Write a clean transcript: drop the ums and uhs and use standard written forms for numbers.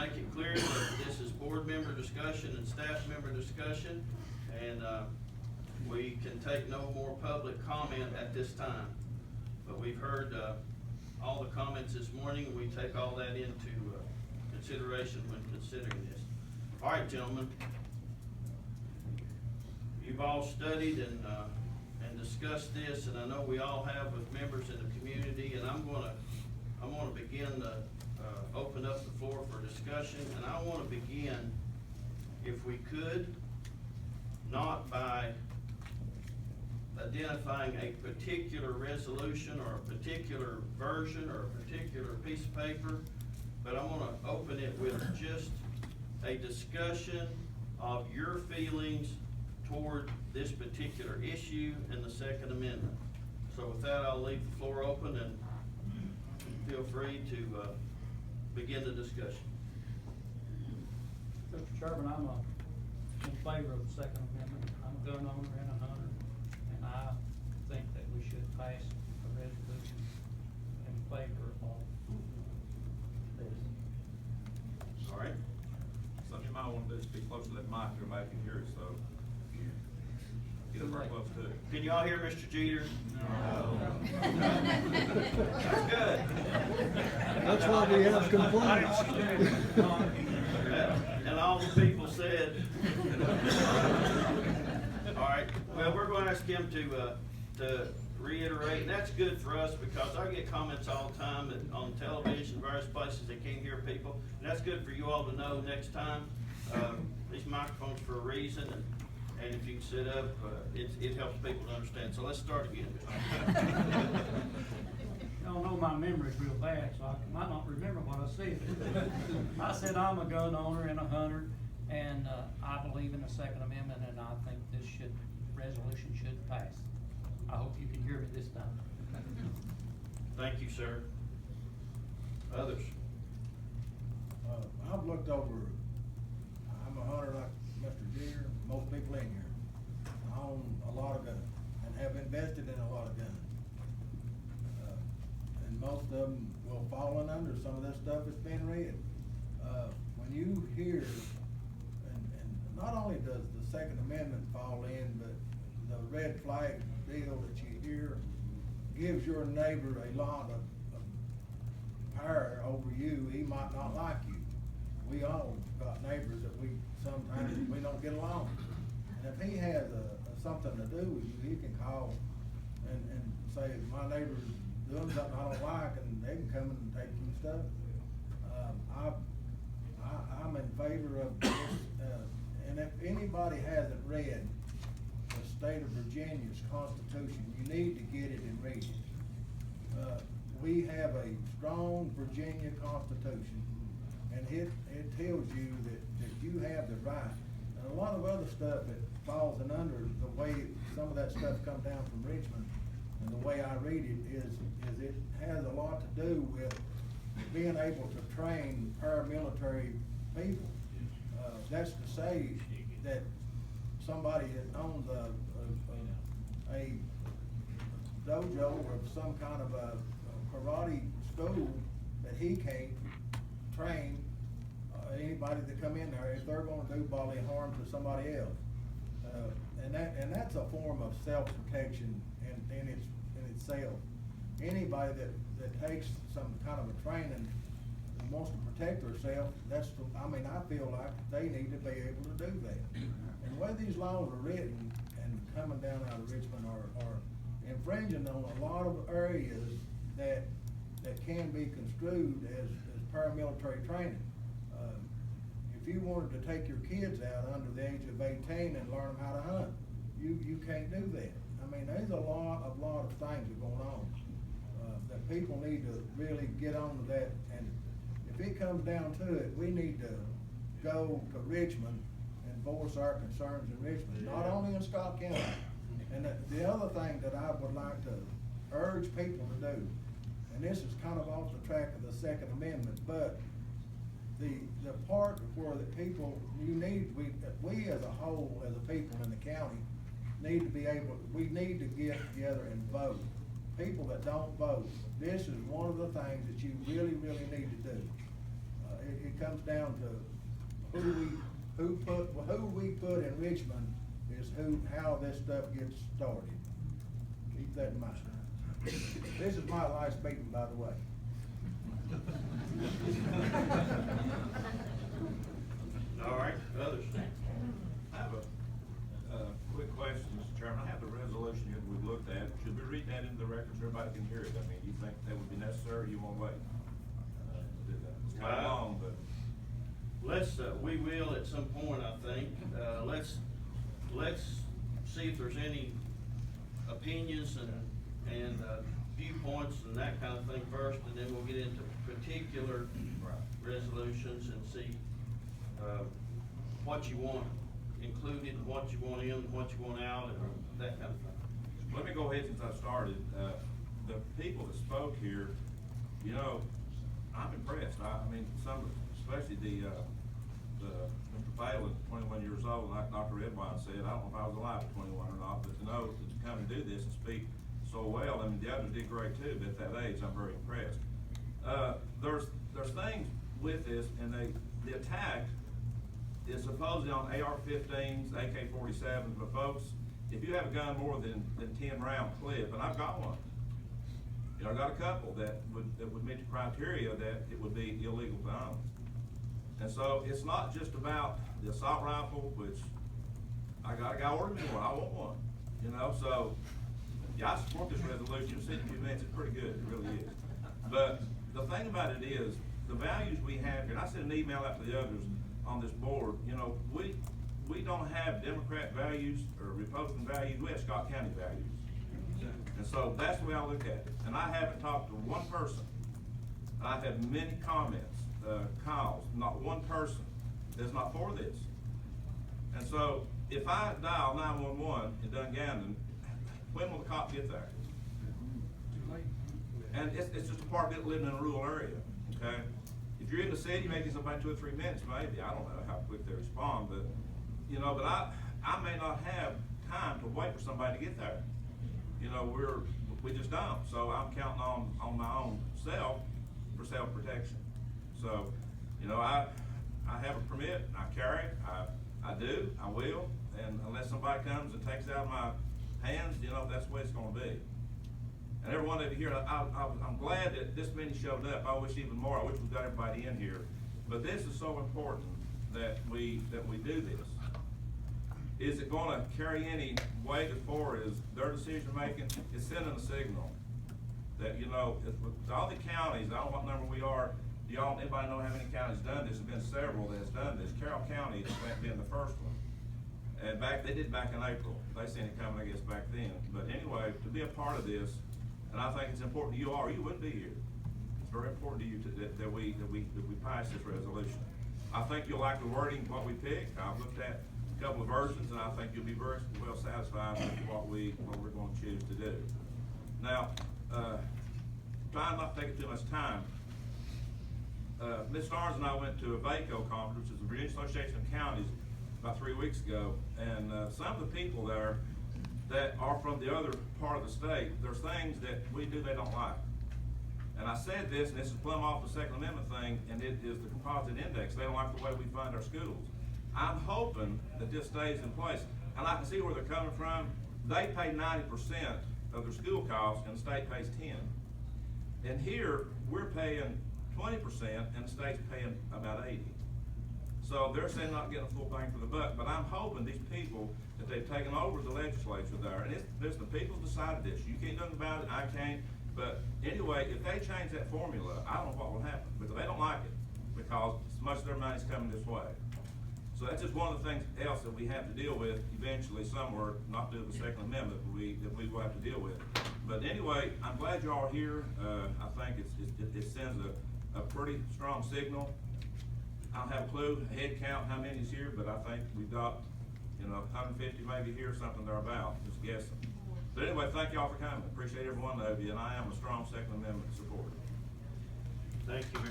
make it clear that this is board member discussion and staff member discussion, and, we can take no more public comment at this time. But we've heard, all the comments this morning, and we take all that into, consideration when considering this. All right, gentlemen. You've all studied and discussed this, and I know we all have with members in the community, and I'm gonna begin to, open up the floor for discussion, and I wanna begin, if we could, not by identifying a particular resolution or a particular version or a particular piece of paper, but I wanna open it with just a discussion of your feelings toward this particular issue and the Second Amendment. So with that, I'll leave the floor open and feel free to begin the discussion. Mr. Chairman, I'm in favor of the Second Amendment. I'm a gun owner and a hunter, and I think that we should pass a resolution in favor of this. All right? Something you might want to do is be close to that mic, you're making here, so get up very close to it. Can you all hear Mr. Jeter? No. That's good. That's why we have complaints. And all the people said. All right, well, we're going to ask him to reiterate, and that's good for us because I get comments all the time that on television, various places, they can't hear people. And that's good for you all to know next time. These microphones for a reason, and if you can sit up, it helps people to understand. So let's start again. Y'all know my memory's real bad, so I might not remember what I said. I said I'm a gun owner and a hunter, and I believe in the Second Amendment, and I think this resolution should pass. I hope you can hear me this time. Thank you, sir. Others? I've looked over, I'm a hunter like Mr. Jeter, most people in here. I own a lot of guns and have invested in a lot of guns. And most of them will fall in under some of that stuff that's been read. When you hear, and not only does the Second Amendment fall in, but the red flag deal that you hear gives your neighbor a lot of power over you. He might not like you. We all got neighbors that sometimes we don't get along. And if he has something to do with you, he can call and say, my neighbor's doing something I don't like, and they can come and take your stuff. I'm in favor of this, and if anybody hasn't read the state of Virginia's Constitution, you need to get it and read it. We have a strong Virginia Constitution, and it tells you that you have the right. And a lot of other stuff that falls in under the way some of that stuff comes down from Richmond, and the way I read it is it has a lot to do with being able to train paramilitary people. That's to say that somebody that owns a dojo or some kind of a karate school, that he can't train anybody that come in there if they're gonna do bodily harm to somebody else. And that's a form of self-protection in itself. Anybody that takes some kind of a training and wants to protect herself, I feel like they need to be able to do that. And whether these laws are written and coming down out of Richmond are infringing on a lot of areas that can be construed as paramilitary training. If you wanted to take your kids out under the age of 18 and learn them how to hunt, you can't do that. I mean, there's a lot of things that are going on that people need to really get on to that. And if it comes down to it, we need to go to Richmond and voice our concerns in Richmond, not only in Scott County. And the other thing that I would like to urge people to do, and this is kind of off the track of the Second Amendment, but the part where the people, we as a whole, as a people in the county, we need to get together and vote. People that don't vote, this is one of the things that you really, really need to do. it comes down to who we put in Richmond is how this stuff gets started. Keep that in mind. This is my last meeting, by the way. All right, others? I have a quick question, Mr. Chairman. I have the resolution here that we've looked at. Should we read that into the record so everybody can hear it? I mean, do you think that would be necessary, or you wanna wait? Do that? It's kinda long, but. We will at some point, I think. Let's see if there's any opinions and viewpoints and that kind of thing first, and then we'll get into particular resolutions and see, what you want included, and what you want in, and what you want out, and that kind of thing. Let me go ahead since I started. The people that spoke here, you know, I'm impressed. I mean, especially the Mr. Phelan, 21 years old, like Dr. Redwine said, I don't know if I was alive at 21 or not, but to know that to come and do this and speak so well, I mean, the others did great too, but at that age, I'm very impressed. There's things with this, and the attack is supposedly on AR-15s, AK-47s, but folks, if you have a gun more than 10 round clip, and I've got one, you know, I got a couple that would meet the criteria that it would be illegal to own. And so it's not just about the assault rifle, which I got a guy ordered me one, I want one, you know, so yeah, I support this resolution. You'll see in a few minutes, it's pretty good, it really is. But the thing about it is, the values we have here, and I sent an email out to the others on this board, you know, we don't have Democrat values or Republican values, we have Scott County values. And so that's the way I look at it. And I haven't talked to one person, and I've had many comments, calls, not one person that's not for this. And so if I dial 911 in Dungannon, when will the cop get there? And it's just a part of it living in a rural area, okay? If you're in the city, maybe it's about 2 or 3 minutes, maybe. I don't know how quick they respond, but, you know, but I may not have time to wait for somebody to get there. You know, we just don't. So I'm counting on my own self for self-protection. So, you know, I have a permit, I carry it, I do, I will, and unless somebody comes and takes it out of my hands, you know, that's the way it's gonna be. And every one of you here, I'm glad that this many showed up. I wish even more. I wish we got everybody in here. But this is so important that we do this. Is it gonna carry any weight as far as their decision making? It's sending a signal that, you know, with all the counties, I don't know what number we are, anybody know how many counties done this? There's been several that has done this. Carroll County has been the first one. And they did back in April. They seen it coming, I guess, back then. But anyway, to be a part of this, and I think it's important to you all, or you wouldn't be here. It's very important to you that we pass this resolution. I think you'll like the wording, what we picked. I've looked at a couple of versions, and I think you'll be very well satisfied with what we're going to choose to do. Now, trying not to take too much time, Ms. Starnes and I went to a VACO conference, which is the Virginia Association of Counties, about 3 weeks ago, and some of the people there that are from the other part of the state, there's things that we do they don't like. And I said this, and this is plumb off the Second Amendment thing, and it is the composite index. They don't like the way we fund our schools. I'm hoping that this stays in place, and I can see where they're coming from. They pay 90% of their school costs, and the state pays 10%. And here, we're paying 20%, and the state's paying about 80%. So they're saying not getting a full bang for the buck, but I'm hoping these people, that they've taken over the legislature there, and it's the people decided this. You can't do nothing about it, I can't. But anyway, if they change that formula, I don't know what will happen, because they don't like it, because much of their money's coming this way. So that's just one of the things else that we have to deal with eventually somewhere, not due to the Second Amendment, that we will have to deal with. But anyway, I'm glad you all are here. I think it sends a pretty strong signal. I don't have a clue, a head count, how many is here, but I think we've got, 150 maybe here, something thereabout, just guessing. But anyway, thank y'all for coming. Appreciate every one of you, and I am a strong Second Amendment supporter. Thank you, Mr.